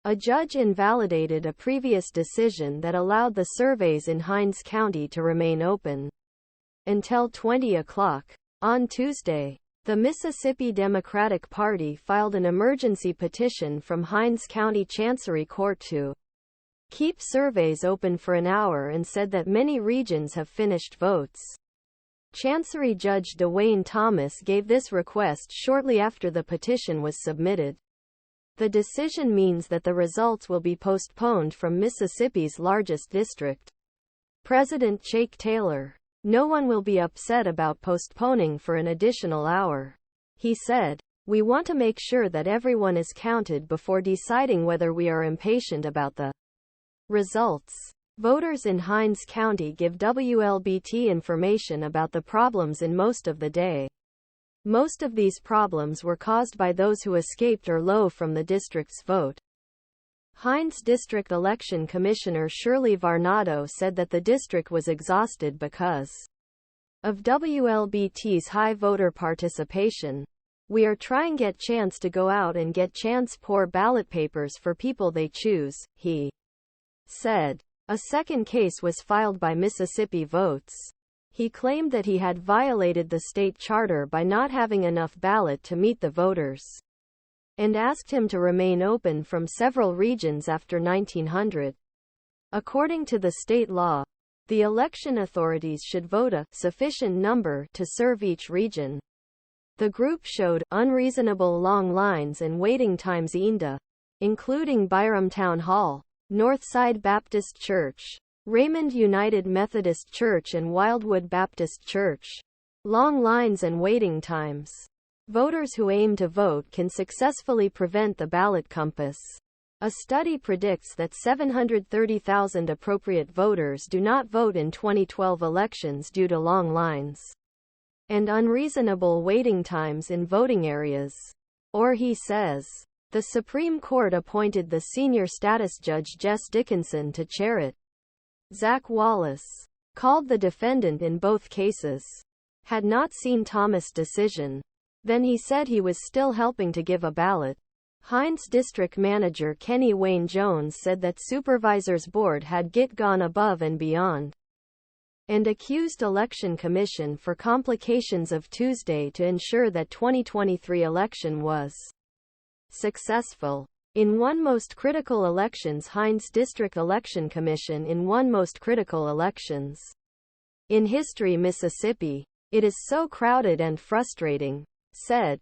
A judge invalidated a previous decision that allowed the surveys in Hinds County to remain open until 20 o'clock. On Tuesday, the Mississippi Democratic Party filed an emergency petition from Hinds County Chancery Court to keep surveys open for an hour and said that many regions have finished votes. Chancery Judge Dewayne Thomas gave this request shortly after the petition was submitted. The decision means that the results will be postponed from Mississippi's largest district. President Cheikh Taylor: "No one will be upset about postponing for an additional hour," he said. "We want to make sure that everyone is counted before deciding whether we are impatient about the results." Voters in Hinds County give WLBT information about the problems in most of the day. Most of these problems were caused by those who escaped or low from the district's vote. Hinds District Election Commissioner Shirley Varnado said that the district was exhausted because of WLBT's high voter participation. "We are trying get chance to go out and get chance pour ballot papers for people they choose," he said. A second case was filed by Mississippi Votes. He claimed that he had violated the state charter by not having enough ballot to meet the voters, and asked him to remain open from several regions after 1900. According to the state law, the election authorities should vote a sufficient number to serve each region. The group showed unreasonable long lines and waiting times unda, including Byram Town Hall, Northside Baptist Church, Raymond United Methodist Church and Wildwood Baptist Church. Long lines and waiting times. Voters who aim to vote can successfully prevent the ballot compass. A study predicts that 730,000 appropriate voters do not vote in 2012 elections due to long lines and unreasonable waiting times in voting areas. Or he says. The Supreme Court appointed the senior status judge Jess Dickinson to chair it. Zack Wallace, called the defendant in both cases, had not seen Thomas' decision. Then he said he was still helping to give a ballot. Hinds District Manager Kenny Wayne Jones said that Supervisors Board had gone above and beyond, and accused Election Commission for complications of Tuesday to ensure that 2023 election was successful. In one most critical elections, Hinds District Election Commission in one most critical elections in history, Mississippi. "It is so crowded and frustrating," said